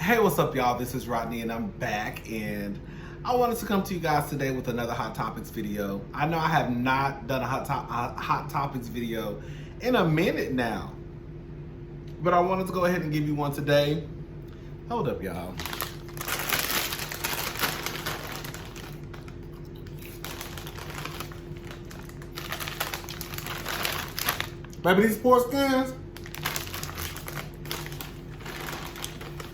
Hey, what's up, y'all? This is Rodney, and I'm back, and I wanted to come to you guys today with another Hot Topics video. I know I have not done a Hot Topics video in a minute now, but I wanted to go ahead and give you one today. Hold up, y'all. Baby, these poor skins.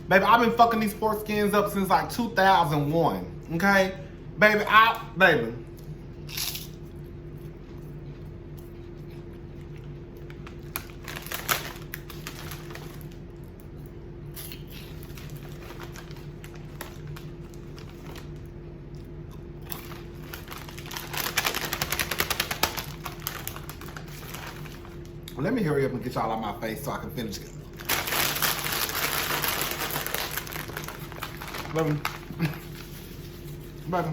Baby, I've been fucking these poor skins up since like 2001, okay? Baby, baby. Let me hurry up and get y'all out my face so I can finish it. Baby. Baby.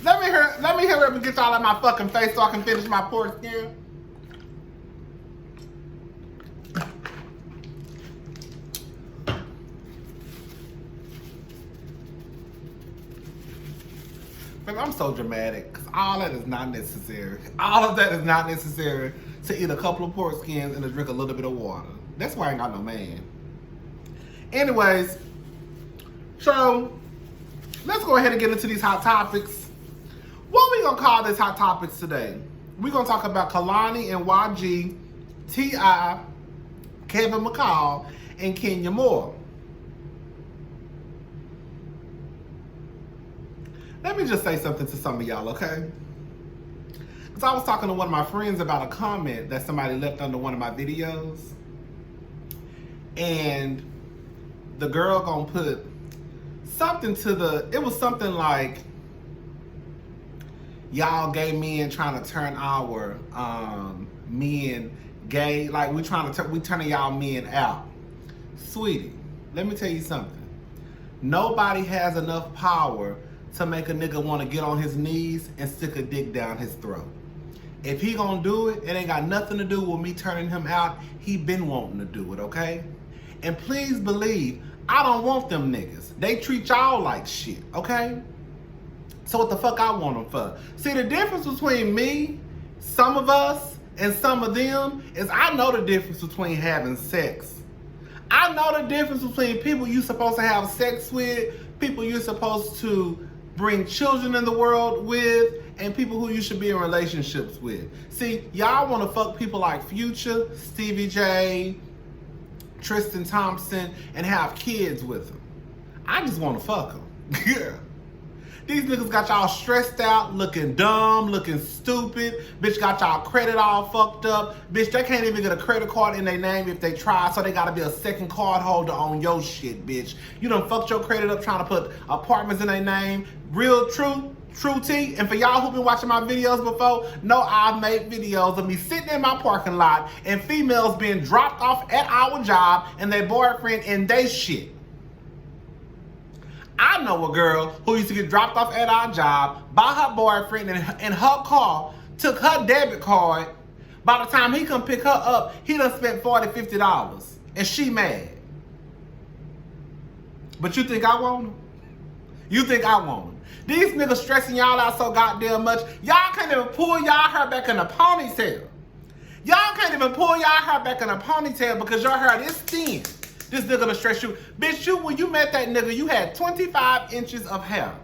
Let me hurry up and get y'all out my fucking face so I can finish my poor skin. Baby, I'm so dramatic because all that is not necessary. All of that is not necessary to eat a couple of pork skins and to drink a little bit of water. That's why I ain't got no man. Anyways, so let's go ahead and get into these hot topics. What we gonna call this hot topics today? We're gonna talk about Kalani and YG, T.I., Kevin McCall, and Kenya Moore. Let me just say something to some of y'all, okay? Because I was talking to one of my friends about a comment that somebody left under one of my videos. And the girl gonna put something it was something like, y'all gay men trying to turn our men gay, like we turning y'all men out. Sweetie, let me tell you something. Nobody has enough power to make a nigga want to get on his knees and stick a dick down his throat. If he gonna do it, it ain't got nothing to do with me turning him out. He been wanting to do it, okay? And please believe, I don't want them niggas. They treat y'all like shit, okay? So what the fuck I want them for? See, the difference between me, some of us, and some of them is I know the difference between having sex. I know the difference between people you're supposed to have sex with, people you're supposed to bring children in the world with, and people who you should be in relationships with. See, y'all want to fuck people like Future, Stevie J, Tristan Thompson, and have kids with them. I just want to fuck them. Yeah. These niggas got y'all stressed out, looking dumb, looking stupid. Bitch got y'all credit all fucked up. Bitch, they can't even get a credit card in their name if they try, so they gotta be a second card holder on your shit, bitch. You done fucked your credit up trying to put apartments in their name. Real true tea. And for y'all who been watching my videos before, know I've made videos of me sitting in my parking lot and females being dropped off at our job and their boyfriend in they shit. I know a girl who used to get dropped off at our job by her boyfriend in her car, took her debit card. By the time he come pick her up, he done spent $40, $50. And she mad. But you think I want him? You think I want him? These niggas stressing y'all out so goddamn much. Y'all can't even pull y'all hair back in a ponytail. Y'all can't even pull y'all hair back in a ponytail because your hair is thin. This nigga gonna stress you. Bitch, when you met that nigga, you had 25 inches of hair.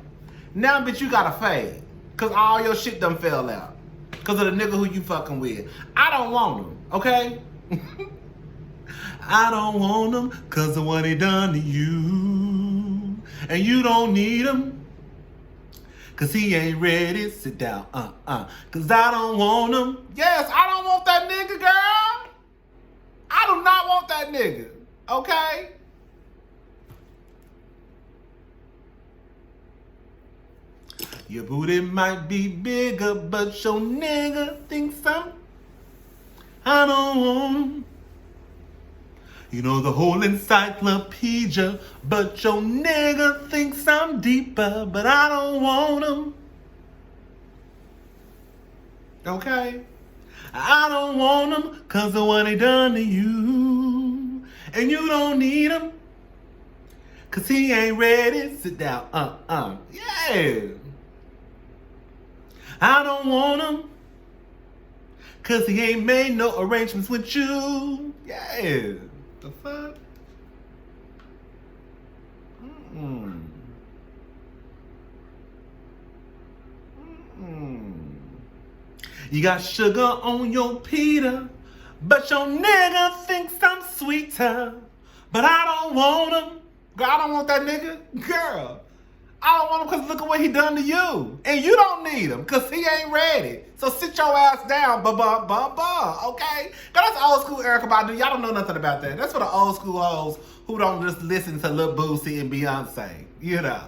Now, bitch, you got a fade. Cause all your shit done fell out. Cause of the nigga who you fucking with. I don't want him, okay? I don't want him cause of what he done to you. And you don't need him. Cause he ain't ready. Sit down, Cause I don't want him. Yes, I don't want that nigga, girl. I do not want that nigga. Okay? Your booty might be bigger, but your nigga thinks I don't want him. You know the whole encyclopedia, but your nigga thinks I'm deeper, but I don't want him. Okay? I don't want him cause of what he done to you. And you don't need him, cause he ain't ready. Sit down, yeah. I don't want him, cause he ain't made no arrangements with you. Yeah. The fuck? You got sugar on your Peter, but your nigga thinks I'm sweeter. But I don't want him. Girl, I don't want that nigga. Girl, I don't want him because look at what he done to you. And you don't need him because he ain't ready. So sit your ass down, okay? Girl, that's old school Erykah Badu. Y'all don't know nothing about that. That's for the old school hoes who don't just listen to Lil Boosie and Beyonce, you know.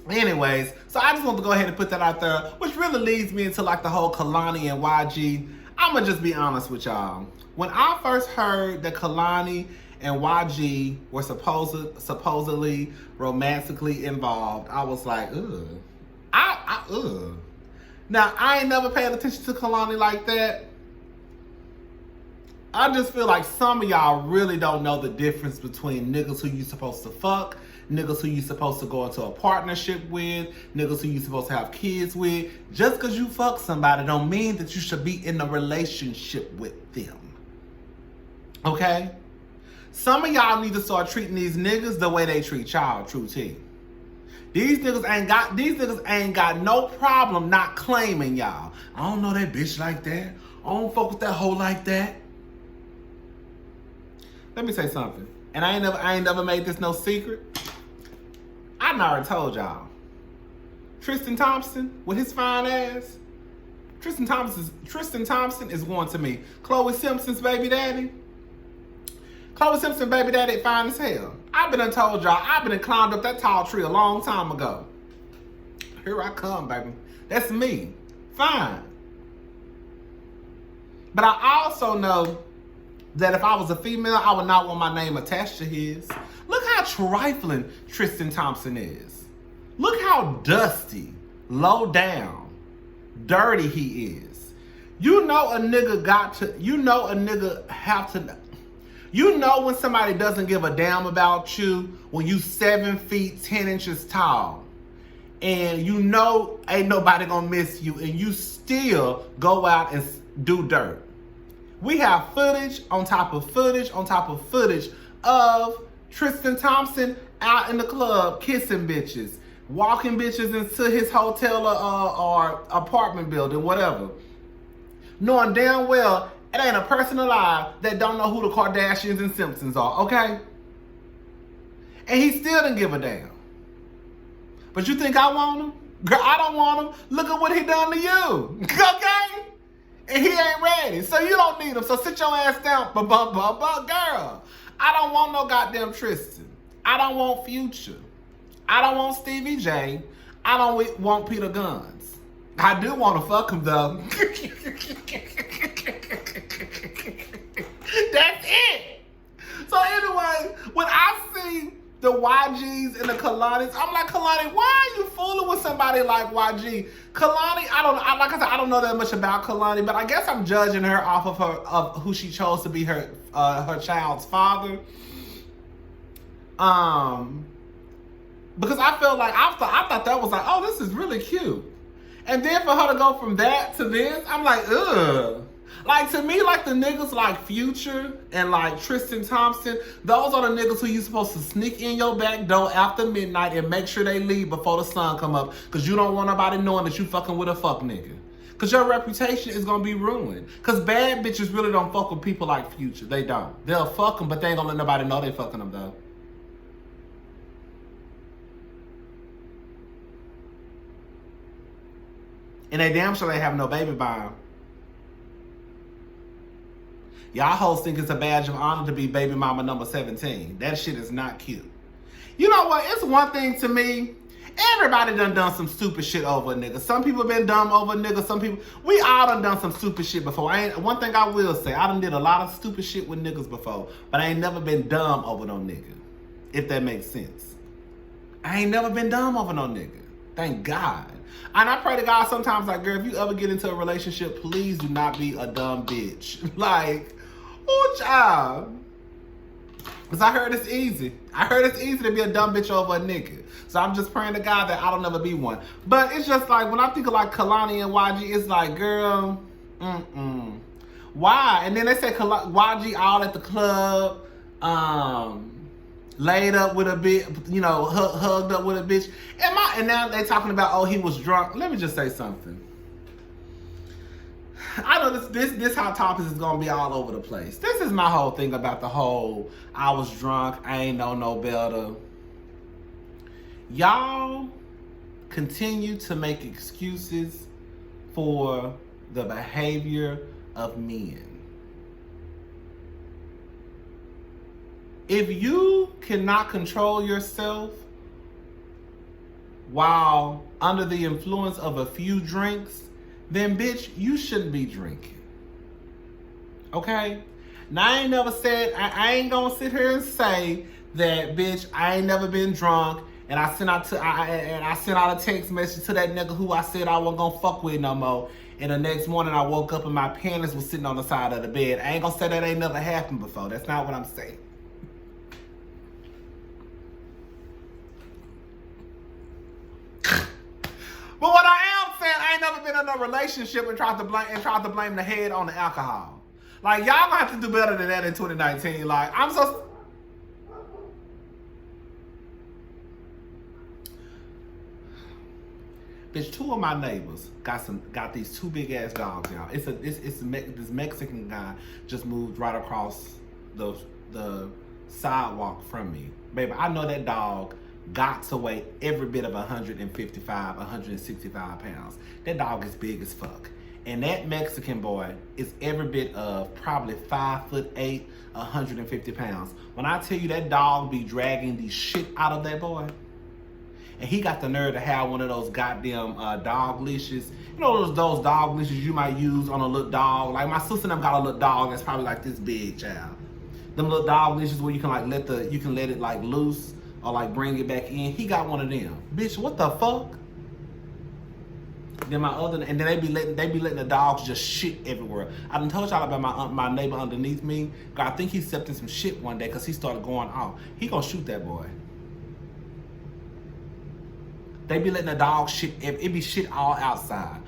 Anyways, so I just want to go ahead and put that out there, which really leads me into like the whole Kalani and YG. I'm going to just be honest with y'all. When I first heard that Kalani and YG were supposedly romantically involved, I was like, ugh. Ugh. Now, I ain't never paid attention to Kalani like that. I just feel like some of y'all really don't know the difference between niggas who you supposed to fuck, niggas who you supposed to go into a partnership with, niggas who you supposed to have kids with. Just because you fuck somebody don't mean that you should be in a relationship with them. Okay? Some of y'all need to start treating these niggas the way they treat y'all, true T. These niggas ain't got no problem not claiming y'all. I don't know that bitch like that. I don't fuck with that hoe like that. Let me say something. And I ain't never made this no secret. I already told y'all. Tristan Thompson with his fine ass. Tristan Thompson is going to me. Chloe Simpson's baby daddy. Chloe Simpson baby daddy fine as hell. I've been told y'all, I've been climbed up that tall tree a long time ago. Here I come, baby. That's me. Fine. But I also know that if I was a female, I would not want my name attached to his. Look how trifling Tristan Thompson is. Look how dusty, low down, dirty he is. You know a nigga you know when somebody doesn't give a damn about you when you 7 feet 10 inches tall and you know ain't nobody gonna miss you and you still go out and do dirt. We have footage on top of footage on top of footage of Tristan Thompson out in the club kissing bitches, walking bitches into his hotel or apartment building, whatever. Knowing damn well it ain't a person alive that don't know who the Kardashians and Simpsons are, okay? And he still didn't give a damn. But you think I want him? Girl, I don't want him. Look at what he done to you, okay? And he ain't ready, so you don't need him. So sit your ass down, girl. I don't want no goddamn Tristan. I don't want Future. I don't want Stevie J. I don't want Peter Guns. I do want to fuck him though. That's it. So anyway, when I see the YGs and the Kalanis, I'm like, Kalani, why are you fooling with somebody like YG? Kalani, like I said, I don't know that much about Kalani, but I guess I'm judging her off of who she chose to be her child's father. Because I felt like I thought that was like, oh, this is really cute. And then for her to go from that to this, I'm like, ugh. Like, to me, like, the niggas like Future and, like, Tristan Thompson, those are the niggas who you supposed to sneak in your back door after midnight and make sure they leave before the sun come up because you don't want nobody knowing that you fucking with a fuck nigga. Because your reputation is going to be ruined. Because bad bitches really don't fuck with people like Future. They don't. They'll fuck them, but they ain't going to let nobody know they fucking them, though. And they damn sure they have no baby by them. Y'all hoes think it's a badge of honor to be baby mama number 17. That shit is not cute. You know what? It's one thing to me. Everybody done some stupid shit over a nigga. Some people been dumb over a nigga. Some people, we all done some stupid shit before. One thing I will say, I done did a lot of stupid shit with niggas before, but I ain't never been dumb over no nigga. If that makes sense. I ain't never been dumb over no nigga. Thank God. And I pray to God sometimes, like, girl, if you ever get into a relationship, please do not be a dumb bitch. Like, oh, child. Because I heard it's easy. I heard it's easy to be a dumb bitch over a nigga. So I'm just praying to God that I don't never be one. But it's just like, when I think of like Kalani and YG, it's like, girl, why? And then they say YG all at the club, laid up with a bitch, you know, hugged up with a bitch. And now they talking about, oh, he was drunk. Let me just say something. I know this hot topics is gonna be all over the place. This is my whole thing about the whole I was drunk, I ain't know no better. Y'all continue to make excuses for the behavior of men. If you cannot control yourself while under the influence of a few drinks, then bitch, you shouldn't be drinking. Okay? Now I ain't never said, I ain't gonna sit here and say that, bitch, I ain't never been drunk and I sent out a text message to that nigga who I said I wasn't gonna fuck with no more. And the next morning I woke up and my panties was sitting on the side of the bed. I ain't gonna say that ain't never happened before. That's not what I'm saying. But what I am saying, I ain't never been in a relationship and tried to blame the head on the alcohol. Like, y'all gonna have to do better than that in 2019. Like, I'm so... Bitch, two of my neighbors got these two big ass dogs, y'all. This Mexican guy just moved right across the sidewalk from me. Baby, I know that dog got to weigh every bit of 155, 165 pounds. That dog is big as fuck. And that Mexican boy is every bit of probably 5'8", 150 pounds. When I tell you that dog be dragging the shit out of that boy, and he got the nerve to have one of those goddamn dog leashes. You know those dog leashes you might use on a little dog. Like my sister and them got a little dog that's probably like this big, child. Them little dog leashes where you can like let it like loose or like bring it back in. He got one of them. Bitch, what the fuck? Then they be letting the dogs just shit everywhere. I done told y'all about my neighbor underneath me. I think he stepped in some shit one day because he started going off. He gonna shoot that boy. They be letting the dog shit. It be shit all outside.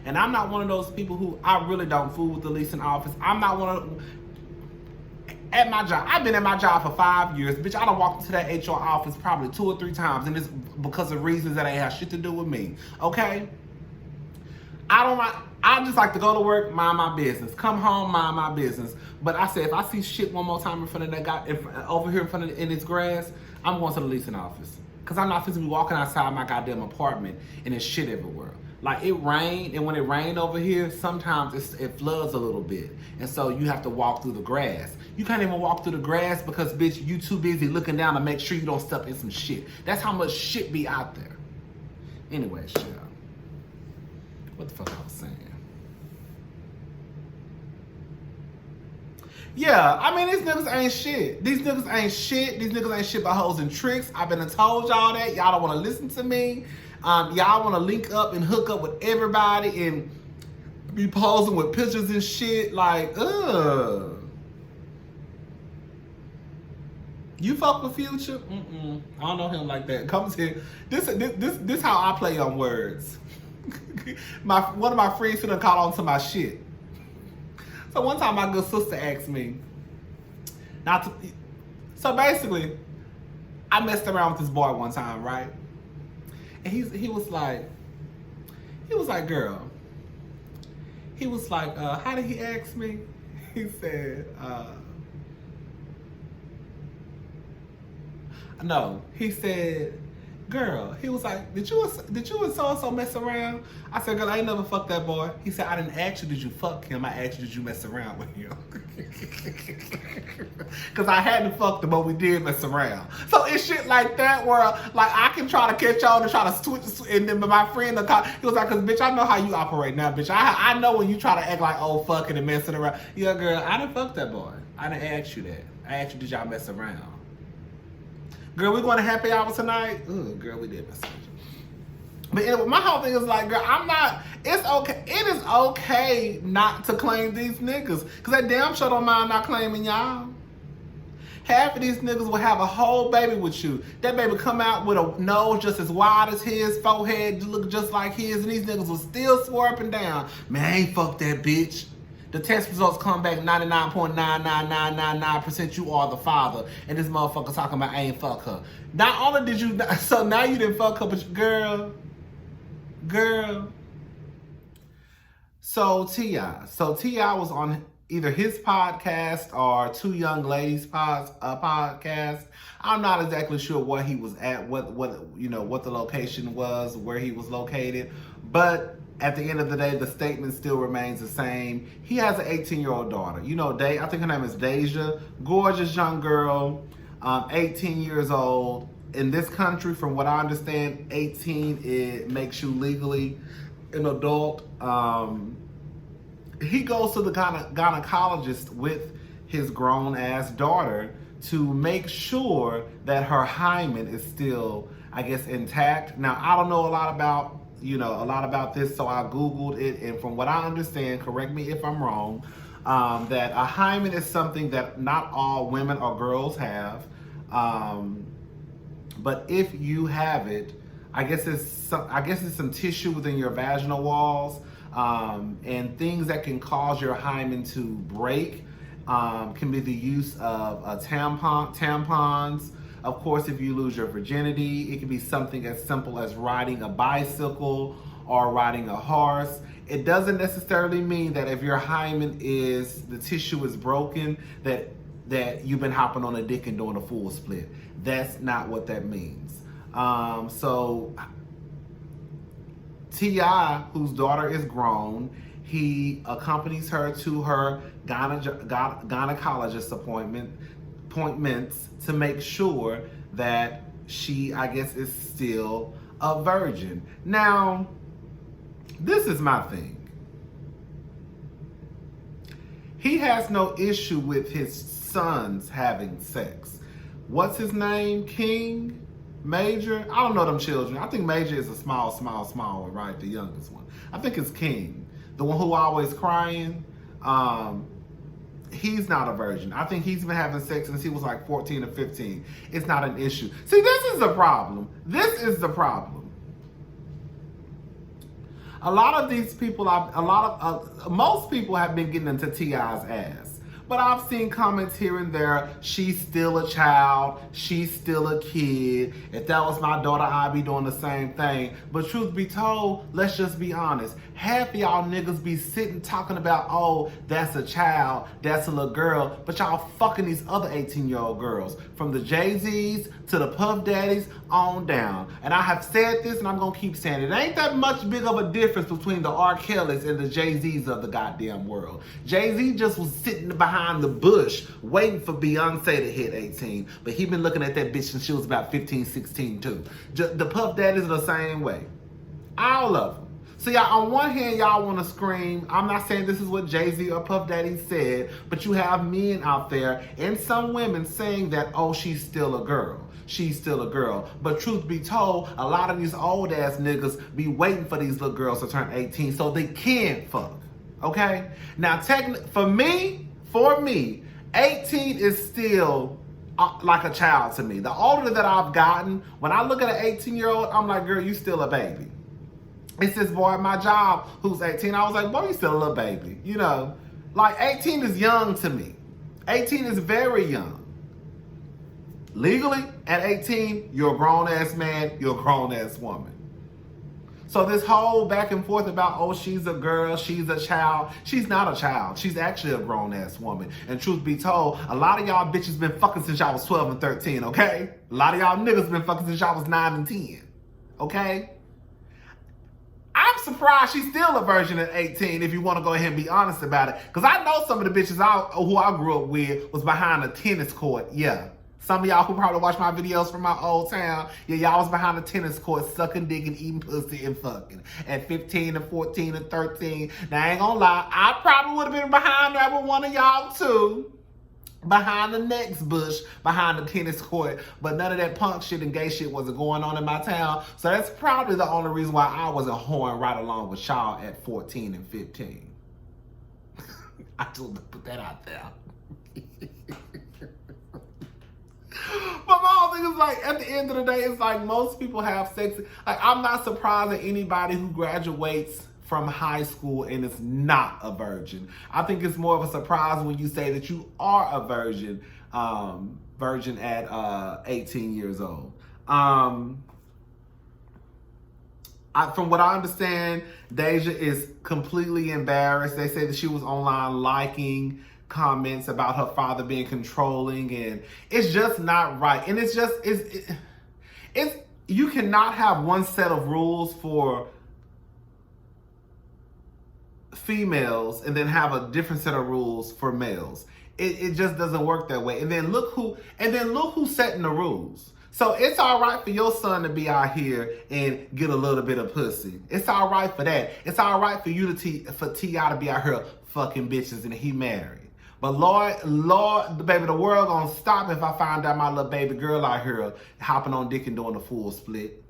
And I'm not one of those people who, I really don't fool with the leasing office. I'm not one of... At my job, I've been at my job for 5 years. Bitch, I done walked into that HR office probably 2 or 3 times, and it's because of reasons that ain't have shit to do with me. Okay? I just like to go to work, mind my business. Come home, mind my business. But I said, if I see shit one more time in front of that guy, over here in front of in this grass, I'm going to the leasing office. Because I'm not physically walking outside my goddamn apartment and there's shit everywhere. Like, it rained, and when it rained over here, sometimes it floods a little bit. And so you have to walk through the grass. You can't even walk through the grass because, bitch, you too busy looking down to make sure you don't step in some shit. That's how much shit be out there. Anyway, shit. What the fuck I was saying? Yeah, I mean, these niggas ain't shit. These niggas ain't shit by hoes and tricks. I've been told y'all that. Y'all don't want to listen to me. Y'all want to link up and hook up with everybody and be posing with pictures and shit. Like, ugh. You fuck with Future? I don't know him like that. Comes here. This how I play on words. One of my friends finna call on to my shit. So one time my good sister asked me, so basically, I messed around with this boy one time, right? And he was like, girl. He was like, how did he ask me? He said, no, he said, girl. He was like, did you and so-and-so mess around? I said, girl, I ain't never fucked that boy. He said, I didn't ask you, did you fuck him? I asked you, did you mess around with him? Because I hadn't fucked him, but we did mess around. So it's shit like that where, like, I can try to catch on and try to switch, and then my friend, he was like, because, bitch, I know how you operate now, bitch. I know when you try to act like, oh, fucking and messing around. Yeah, girl, I didn't fuck that boy. I didn't ask you that. I asked you, did y'all mess around? Girl, we going to happy hour tonight? Ugh, girl, we did mess around. But anyway, my whole thing is like, girl, it's okay. It is okay not to claim these niggas. Because that damn sure don't mind not claiming y'all. Half of these niggas will have a whole baby with you. That baby come out with a nose just as wide as his, forehead look just like his, and these niggas will still swear up and down, man, I ain't fuck that bitch. The test results come back 99.99999% you are the father. And this motherfucker talking about I ain't fuck her. Not only did you, so now you didn't fuck her, but girl. So T.I. was on either his podcast or Two Young Ladies podcast. I'm not exactly sure where he was at, what the location was, where he was located, but at the end of the day, the statement still remains the same. He has an 18-year-old daughter. You know, I think her name is Deja. Gorgeous young girl, 18 years old. In this country, from what I understand, 18, it makes you legally an adult. He goes to the gynecologist with his grown-ass daughter to make sure that her hymen is still, I guess, intact. Now, I don't know a lot about this, so I Googled it, and from what I understand, correct me if I'm wrong, that a hymen is something that not all women or girls have, but if you have it, I guess it's some tissue within your vaginal walls, and things that can cause your hymen to break can be the use of tampons. Of course, if you lose your virginity, it can be something as simple as riding a bicycle or riding a horse. It doesn't necessarily mean that if your hymen the tissue is broken, that you've been hopping on a dick and doing a full split. That's not what that means. So T.I., whose daughter is grown, he accompanies her to her gynecologist appointments to make sure that she, I guess, is still a virgin. Now, this is my thing. He has no issue with his sons having sex. What's his name? King? Major? I don't know them children. I think Major is a small one, right? The youngest one. I think it's King. The one who always crying. He's not a virgin. I think he's been having sex since he was like 14 or 15. It's not an issue. See, this is the problem. This is the problem. A lot of these people, most people have been getting into T.I.'s ass. But I've seen comments here and there, she's still a child, she's still a kid. If that was my daughter, I'd be doing the same thing. But truth be told, let's just be honest. Half of y'all niggas be sitting talking about, oh, that's a child, that's a little girl, but y'all fucking these other 18-year-old girls. From the Jay-Z's to the Puff Daddies on down. And I have said this and I'm gonna keep saying it. It ain't that much big of a difference between the R. Kellys and the Jay-Z's of the goddamn world. Jay-Z just was sitting behind the bush waiting for Beyonce to hit 18. But he been looking at that bitch since she was about 15, 16 too. The Puff Daddies are the same way. All of them. So y'all, on one hand, y'all want to scream. I'm not saying this is what Jay-Z or Puff Daddy said, but you have men out there and some women saying that, oh, she's still a girl. She's still a girl. But truth be told, a lot of these old ass niggas be waiting for these little girls to turn 18 so they can fuck. Okay? Now, for me, 18 is still like a child to me. The older that I've gotten, when I look at an 18-year-old, I'm like, girl, you still a baby. It's this boy at my job who's 18. I was like, boy, you still a little baby. You know, like 18 is young to me. 18 is very young. Legally, at 18, you're a grown-ass man, you're a grown-ass woman. So this whole back and forth about, oh, she's a girl, she's a child. She's not a child. She's actually a grown-ass woman. And truth be told, a lot of y'all bitches been fucking since y'all was 12 and 13, okay? A lot of y'all niggas been fucking since y'all was 9 and 10, okay? I'm surprised she's still a virgin at 18 if you want to go ahead and be honest about it. Because I know some of the bitches who I grew up with was behind a tennis court, yeah. Some of y'all who probably watch my videos from my old town, yeah, y'all was behind a tennis court sucking dick and eating pussy and fucking. At 15 and 14 and 13. Now, I ain't gonna lie, I probably would have been behind that with one of y'all too. Behind the next bush, behind the tennis court. But none of that punk shit and gay shit wasn't going on in my town. So that's probably the only reason why I wasn't whoring right along with y'all at 14 and 15. I just put that out there. just like, at the end of the day, it's like most people have sex. Like, I'm not surprised at anybody who graduates from high school and is not a virgin. I think it's more of a surprise when you say that you are a virgin, at 18 years old. From what I understand, Deja is completely embarrassed. They say that she was online liking comments about her father being controlling, and it's just not right. And it's you cannot have one set of rules for females and then have a different set of rules for males. It just doesn't work that way. And then look who's setting the rules. So it's all right for your son to be out here and get a little bit of pussy. It's all right for that. It's all right for you for T.I. to be out here fucking bitches and he married. But Lord, baby, the world gonna stop if I find out my little baby girl out here hopping on dick and doing a full split.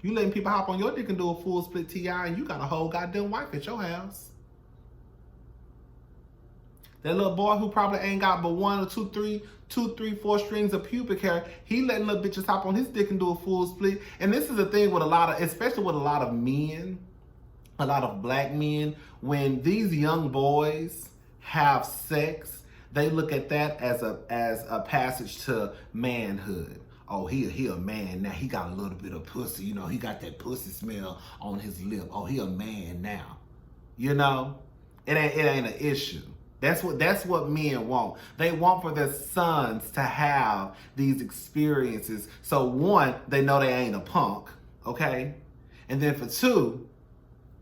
You letting people hop on your dick and do a full split, T.I., and you got a whole goddamn wife at your house. That little boy who probably ain't got but 1 or 2, 3, 4 strings of pubic hair, he letting little bitches hop on his dick and do a full split. And this is the thing with especially with a lot of men, a lot of black men, when these young boys have sex, they look at that as a passage to manhood. Oh, he a man now. He got a little bit of pussy. You know, he got that pussy smell on his lip. Oh, he a man now. You know, it ain't an issue. That's what men want. They want for their sons to have these experiences. So 1, they know they ain't a punk, okay? And then for 2,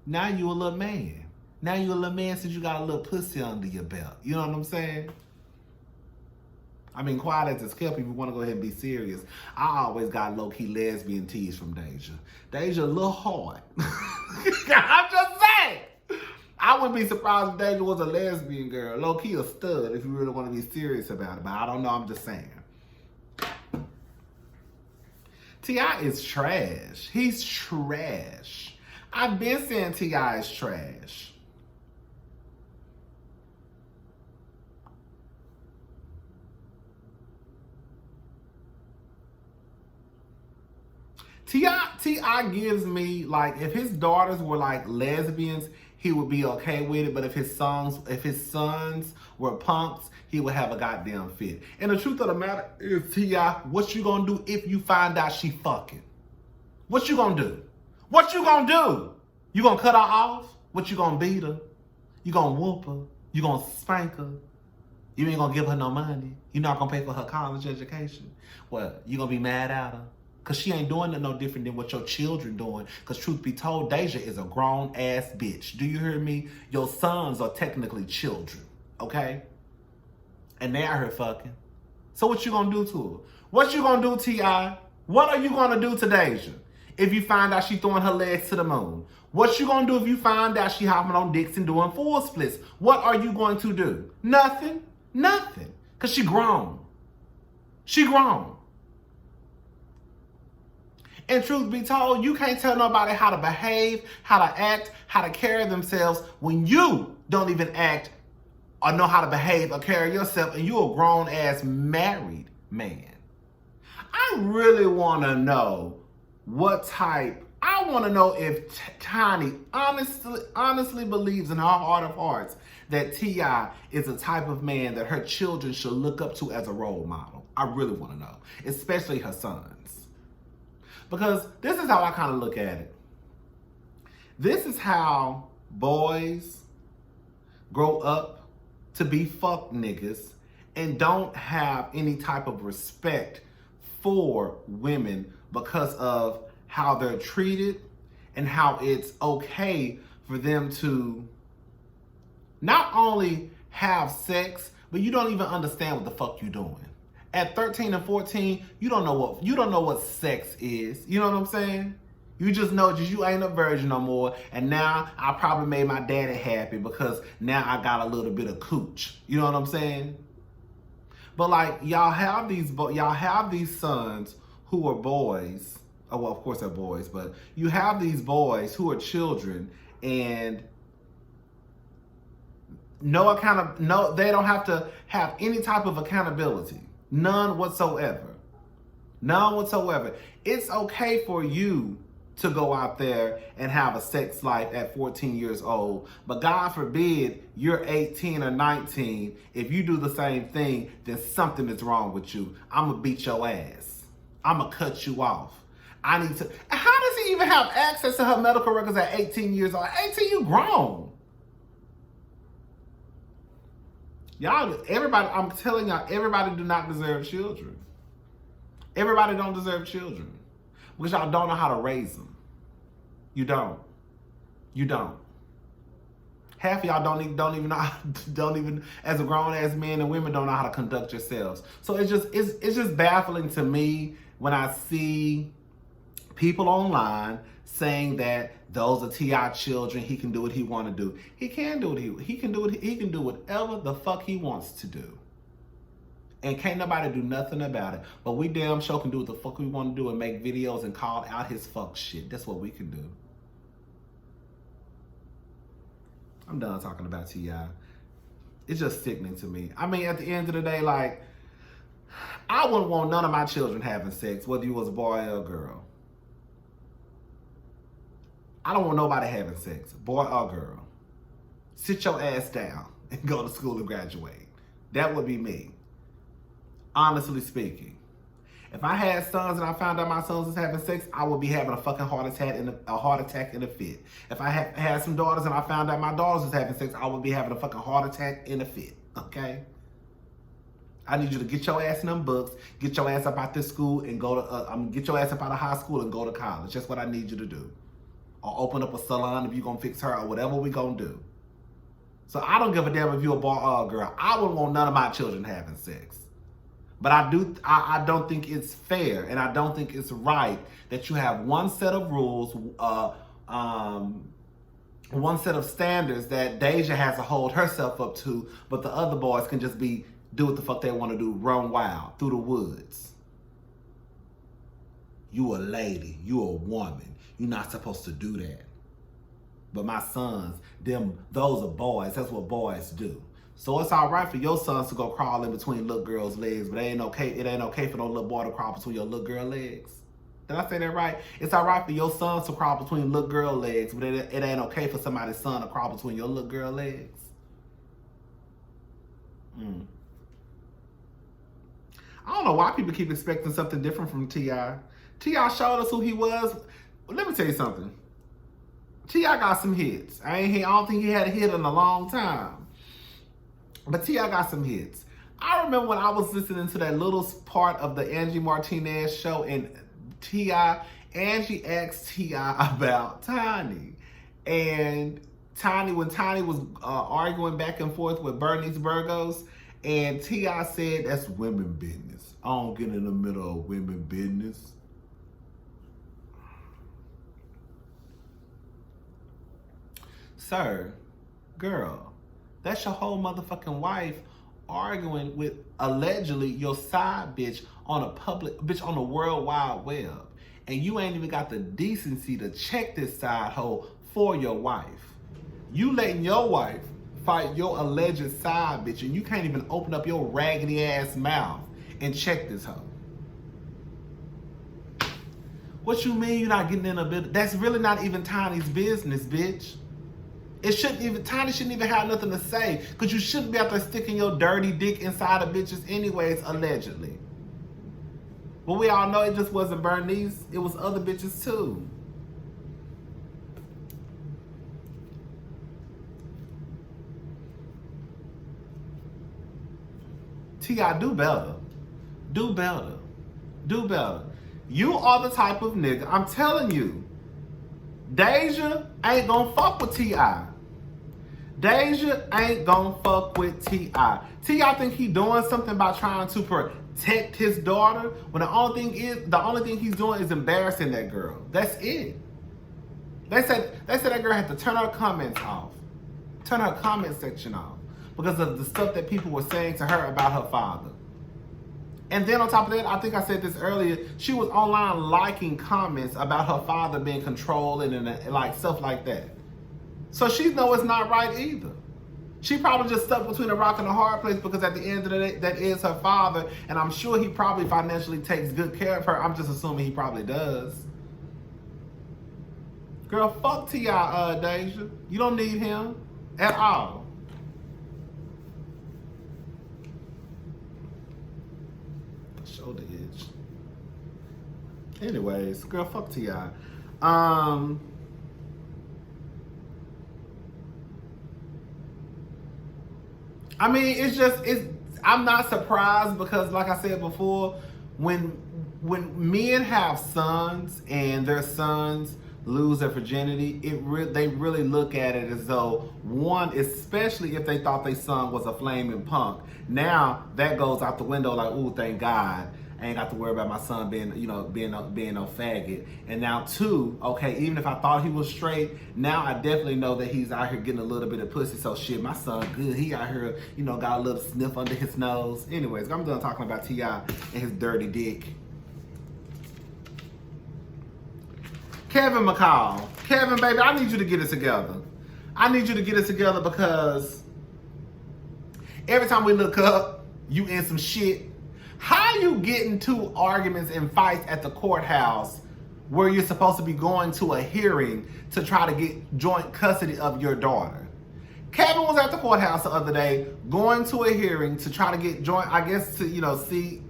now you a little man. Now you a little man since you got a little pussy under your belt. You know what I'm saying? I mean, quiet as it's kept, if you want to go ahead and be serious. I always got low-key lesbian tease from Deja. Deja a little hard. I'm just saying. I wouldn't be surprised if Deja was a lesbian girl. Low-key a stud if you really want to be serious about it. But I don't know, I'm just saying. T.I. is trash. He's trash. I've been saying T.I. is trash. T.I. gives me, like, if his daughters were like lesbians, he would be okay with it. But if his sons were punks, he would have a goddamn fit. And the truth of the matter is, T.I., what you gonna do if you find out she fucking? What you gonna do? What you gonna do? You gonna cut her off? What you gonna beat her? You gonna whoop her? You gonna spank her? You ain't gonna give her no money? You're not gonna pay for her college education? What, you gonna be mad at her? Because she ain't doing it no different than what your children doing. Because truth be told, Deja is a grown-ass bitch. Do you hear me? Your sons are technically children, okay? And they out here fucking. So what you gonna do to her? What you gonna do, T.I.? What are you gonna do to Deja if you find out she throwing her legs to the moon? What you gonna do if you find out she hopping on dicks and doing full splits? What are you going to do? Nothing. Nothing. Because she grown. She grown. And truth be told, you can't tell nobody how to behave, how to act, how to carry themselves when you don't even act or know how to behave or carry yourself, and you're a grown-ass married man. I really want to know I want to know if Tiny honestly believes in her heart of hearts that T.I. is a type of man that her children should look up to as a role model. I really want to know, especially her sons. Because this is how I kind of look at it. This is how boys grow up to be fuck niggas and don't have any type of respect for women because of how they're treated and how it's okay for them to not only have sex, but you don't even understand what the fuck you're doing. At 13 and 14, you don't know what sex is. You know what I'm saying? You just know that you ain't a virgin no more, and now I probably made my daddy happy because now I got a little bit of cooch. You know what I'm saying? But like y'all have these sons who are boys. Oh, well, of course they're boys, but you have these boys who are children, and they don't have to have any type of accountability. None whatsoever. None whatsoever. It's okay for you to go out there and have a sex life at 14 years old. But God forbid you're 18 or 19. If you do the same thing, then something is wrong with you. I'm going to beat your ass. I'm going to cut you off. I need to. How does he even have access to her medical records at 18 years old? 18, you grown. Y'all, everybody, I'm telling y'all, everybody do not deserve children. Everybody don't deserve children. Because y'all don't know how to raise them. You don't. You don't. Half of y'all don't even know, as a grown ass men and women don't know how to conduct yourselves. So it's just baffling to me when I see people online saying that those are T.I. children, he can do what he want to do. He can do he can do whatever the fuck he wants to do. And can't nobody do nothing about it. But we damn sure can do what the fuck we want to do and make videos and call out his fuck shit. That's what we can do. I'm done talking about T.I. It's just sickening to me. I mean, at the end of the day, like, I wouldn't want none of my children having sex, whether you was a boy or a girl. I don't want nobody having sex, boy or girl. Sit your ass down and go to school and graduate. That would be me. Honestly speaking. If I had sons and I found out my sons was having sex, I would be having a fucking heart attack in a fit. If I had some daughters and I found out my daughters was having sex, I would be having a fucking heart attack in a fit. Okay? I need you to get your ass in them books, get your ass up out this school and go to, get your ass up out of high school and go to college. That's what I need you to do. Or open up a salon if you're going to fix her or whatever we going to do. So I don't give a damn if you're a boy or a girl. I wouldn't want none of my children having sex. But I don't think it's fair and I don't think it's right that you have one set of rules, one set of standards that Deja has to hold herself up to, but the other boys can just do what the fuck they want to do, run wild through the woods. You a lady, you a woman. You're not supposed to do that. But my sons, those are boys. That's what boys do. So it's all right for your sons to go crawl in between little girls' legs, but it ain't okay for no little boy to crawl between your little girl legs. Did I say that right? It's all right for your sons to crawl between little girl legs, but it ain't okay for somebody's son to crawl between your little girl legs. I don't know why people keep expecting something different from T.I. T.I. showed us who he was. Let me tell you something. T.I. got some hits. I don't think he had a hit in a long time. But T.I. got some hits. I remember when I was listening to that little part of the Angie Martinez show and Angie asked T.I. about Tiny. And when Tiny was arguing back and forth with Bernice Burgos, and T.I. said, that's women business. I don't get in the middle of women business. Sir, girl, that's your whole motherfucking wife arguing with allegedly your side bitch on on the World Wide Web. And you ain't even got the decency to check this side hoe for your wife. You letting your wife fight your alleged side bitch and you can't even open up your raggedy ass mouth and check this hoe. What you mean you're not getting in a bit? That's really not even Tiny's business, bitch. Tiny shouldn't even have nothing to say, because you shouldn't be out there sticking your dirty dick inside of bitches anyways, allegedly. But we all know it just wasn't Bernice, it was other bitches too. T.I., do better. Do better. Do better. You are the type of nigga, I'm telling you, Deja ain't gonna fuck with T.I. Deja ain't gonna fuck with T.I. T.I. think he doing something by trying to protect his daughter, when the only thing he's doing is embarrassing that girl. That's it. They said that girl had to turn her comments off. Turn her comment section off. Because of the stuff that people were saying to her about her father. And then on top of that, I think I said this earlier, she was online liking comments about her father being controlling and like stuff like that. So she knows it's not right either. She probably just stuck between a rock and a hard place because at the end of the day, that is her father, and I'm sure he probably financially takes good care of her. I'm just assuming he probably does. Girl, fuck T.I., Deja. You don't need him at all. Shoulder itch. Anyways, girl, fuck T.I. I mean, I'm not surprised because, like I said before, when men have sons and their sons lose their virginity, they really look at it as though, one, especially if they thought their son was a flaming punk. Now that goes out the window like, ooh, thank God. I ain't got to worry about my son being no faggot. And now two, okay, even if I thought he was straight, now I definitely know that he's out here getting a little bit of pussy. So shit, my son good. He out here, got a little sniff under his nose. Anyways, I'm done talking about T.I. and his dirty dick. Kevin McCall. Kevin, baby, I need you to get it together. I need you to get it together because every time we look up, you in some shit. How you get into arguments and fights at the courthouse where you're supposed to be going to a hearing to try to get joint custody of your daughter? Kevin was at the courthouse the other day going to a hearing to try to get joint, I guess to, see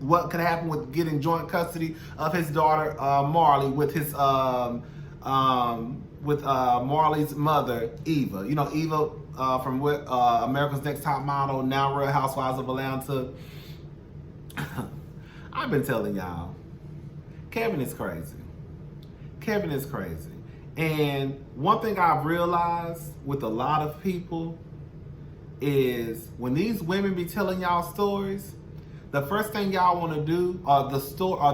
what could happen with getting joint custody of his daughter, Marley, with his, Marley's mother, Eva. Eva from America's Next Top Model, now Real Housewives of Atlanta. I've been telling y'all, Kevin is crazy. Kevin is crazy. And one thing I've realized with a lot of people is when these women be telling y'all stories, the first thing y'all want to do, or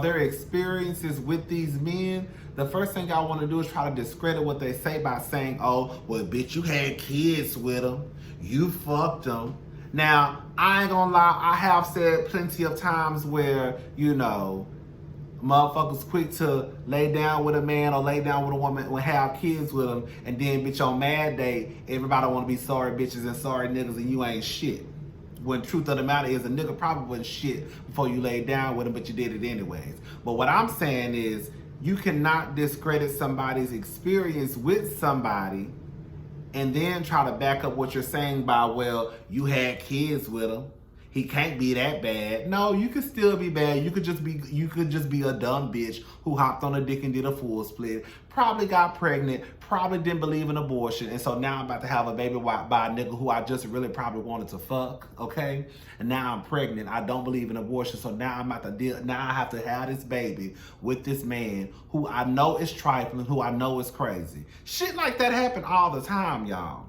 their experiences with these men, the first thing y'all want to do is try to discredit what they say by saying, oh, well, bitch, you had kids with them. You fucked them. Now, I ain't gonna lie, I have said plenty of times where, motherfuckers quick to lay down with a man or lay down with a woman or have kids with them, and then, bitch, on Mad Day, everybody wanna be sorry bitches and sorry niggas and you ain't shit. When truth of the matter is a nigga probably wasn't shit before you laid down with him, but you did it anyways. But what I'm saying is, you cannot discredit somebody's experience with somebody and then try to back up what you're saying by, well, you had kids with him. He can't be that bad. No, you could still be bad. You could just be a dumb bitch who hopped on a dick and did a full split. Probably got pregnant. Probably didn't believe in abortion. And so now I'm about to have a baby by a nigga who I just really probably wanted to fuck. Okay? And now I'm pregnant. I don't believe in abortion. So now I'm about to deal. Now I have to have this baby with this man who I know is trifling, who I know is crazy. Shit like that happen all the time, y'all.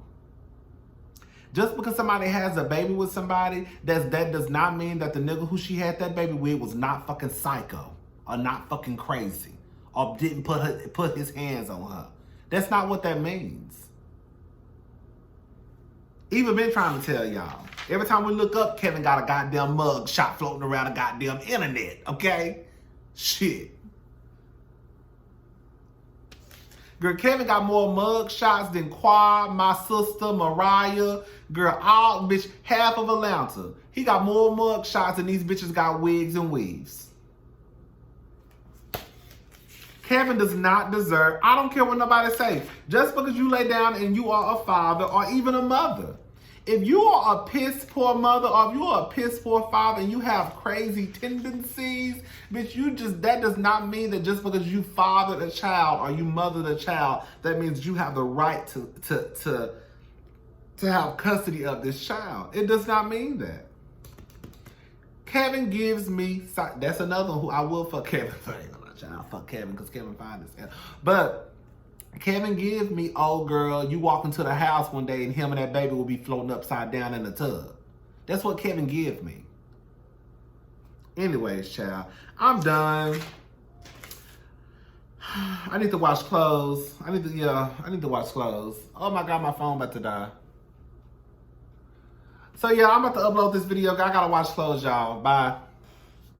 Just because somebody has a baby with somebody, that does not mean that the nigga who she had that baby with was not fucking psycho or not fucking crazy or didn't put his hands on her. That's not what that means. Even been trying to tell y'all. Every time we look up, Kevin got a goddamn mug shot floating around the goddamn internet, okay? Shit. Girl, Kevin got more mug shots than Quad, my sister, Mariah. Girl, half of Atlanta. He got more mug shots than these bitches got wigs and weaves. Kevin does not deserve, I don't care what nobody say. Just because you lay down and you are a father or even a mother. If you are a piss poor mother or if you are a piss poor father and you have crazy tendencies, bitch, that does not mean that just because you fathered a child or you mothered a child, that means you have the right to have custody of this child. It does not mean that. Kevin gives me, that's another one who I will fuck Kevin. I'll fuck Kevin because Kevin fine as hell. But Kevin gives me, oh girl, you walk into the house one day and him and that baby will be floating upside down in the tub. That's what Kevin gives me. Anyways, child, I'm done. I need to wash clothes. I need to wash clothes. Oh my God, my phone about to die. So yeah, I'm about to upload this video. I gotta wash clothes, y'all. Bye.